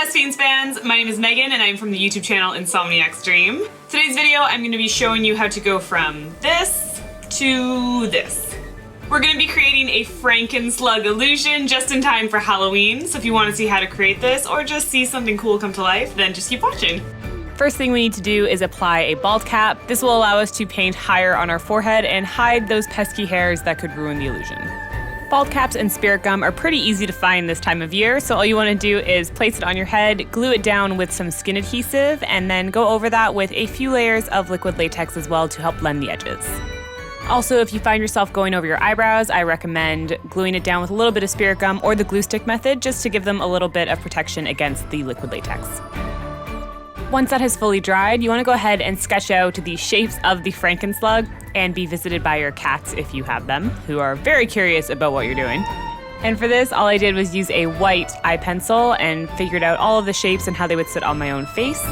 Best Fiends fans, my name is Megan and I'm from the YouTube channel Insomniac's Dream. Today's video I'm going to be showing you how to go from this to this. We're going to be creating a Frankenslug illusion just in time for Halloween, so if you want to see how to create this or just see something cool come to life, then just keep watching. First thing we need to do is apply a bald cap. This will allow us to paint higher on our forehead and hide those pesky hairs that could ruin the illusion. Bald caps and spirit gum are pretty easy to find this time of year, so all you want to do is place it on your head, glue it down with some skin adhesive, and then go over that with a few layers of liquid latex as well to help blend the edges. Also, if you find yourself going over your eyebrows, I recommend gluing it down with a little bit of spirit gum or the glue stick method just to give them a little bit of protection against the liquid latex. Once that has fully dried, you want to go ahead and sketch out the shapes of the Frankenslug and be visited by your cats if you have them, who are very curious about what you're doing. And for this, all I did was use a white eye pencil and figured out all of the shapes and how they would sit on my own face.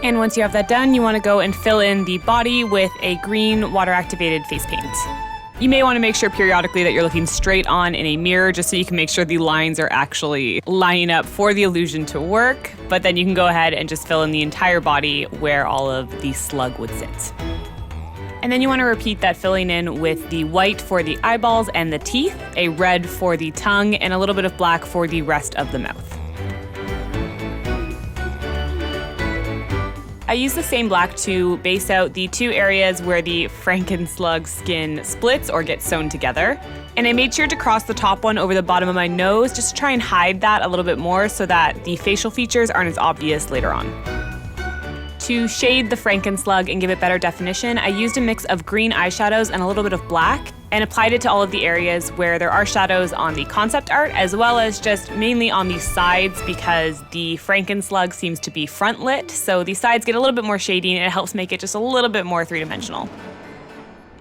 And once you have that done, you want to go and fill in the body with a green water-activated face paint. You may want to make sure periodically that you're looking straight on in a mirror just so you can make sure the lines are actually lining up for the illusion to work, but then you can go ahead and just fill in the entire body where all of the slug would sit. And then you want to repeat that filling in with the white for the eyeballs and the teeth, a red for the tongue, and a little bit of black for the rest of the mouth. I used the same black to base out the two areas where the Frankenslug skin splits or gets sewn together. And I made sure to cross the top one over the bottom of my nose just to try and hide that a little bit more so that the facial features aren't as obvious later on. To shade the Frankenslug and give it better definition, I used a mix of green eyeshadows and a little bit of black and applied it to all of the areas where there are shadows on the concept art, as well as just mainly on the sides because the Frankenslug seems to be front lit, so the sides get a little bit more shading and it helps make it just a little bit more three-dimensional.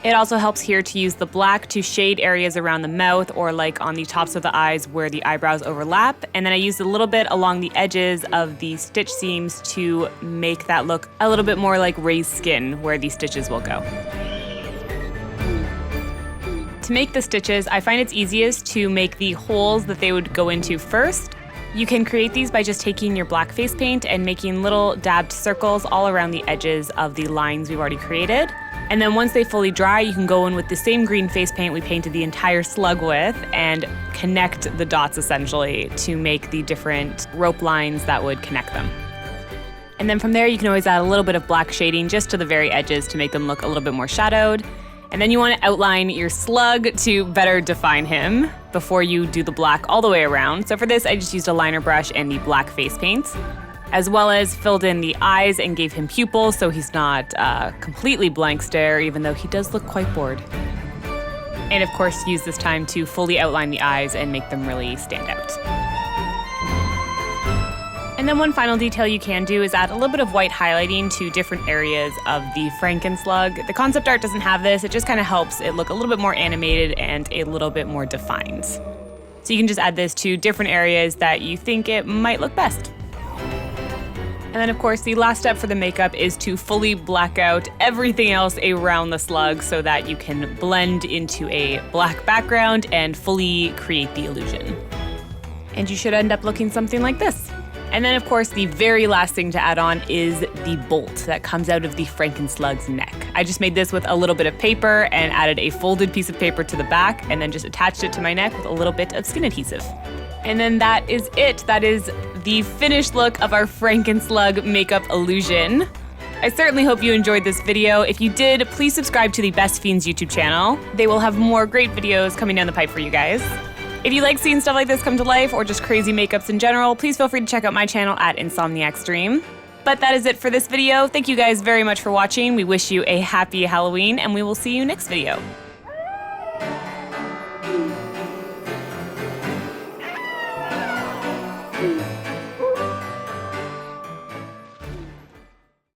It also helps here to use the black to shade areas around the mouth or like on the tops of the eyes where the eyebrows overlap. And then I used a little bit along the edges of the stitch seams to make that look a little bit more like raised skin where these stitches will go. To make the stitches, I find it's easiest to make the holes that they would go into first. You can create these by just taking your black face paint and making little dabbed circles all around the edges of the lines we've already created. And then once they fully dry, you can go in with the same green face paint we painted the entire slug with and connect the dots essentially to make the different rope lines that would connect them. And then from there, you can always add a little bit of black shading just to the very edges to make them look a little bit more shadowed. And then you want to outline your slug to better define him before you do the black all the way around. So for this, I just used a liner brush and the black face paint, as well as filled in the eyes and gave him pupils so he's not completely blank stare, even though he does look quite bored. And of course, use this time to fully outline the eyes and make them really stand out. And then one final detail you can do is add a little bit of white highlighting to different areas of the Frankenslug. The concept art doesn't have this, it just kind of helps it look a little bit more animated and a little bit more defined. So you can just add this to different areas that you think it might look best. And then of course, the last step for the makeup is to fully black out everything else around the slug so that you can blend into a black background and fully create the illusion. And you should end up looking something like this. And then of course, the very last thing to add on is the bolt that comes out of the Frankenslug's neck. I just made this with a little bit of paper and added a folded piece of paper to the back and then just attached it to my neck with a little bit of skin adhesive. And then that is it. That is the finished look of our Frankenslug makeup illusion. I certainly hope you enjoyed this video. If you did, please subscribe to the Best Fiends YouTube channel. They will have more great videos coming down the pipe for you guys. If you like seeing stuff like this come to life or just crazy makeups in general, please feel free to check out my channel at Insomniac's Dream. But that is it for this video. Thank you guys very much for watching. We wish you a happy Halloween and we will see you next video.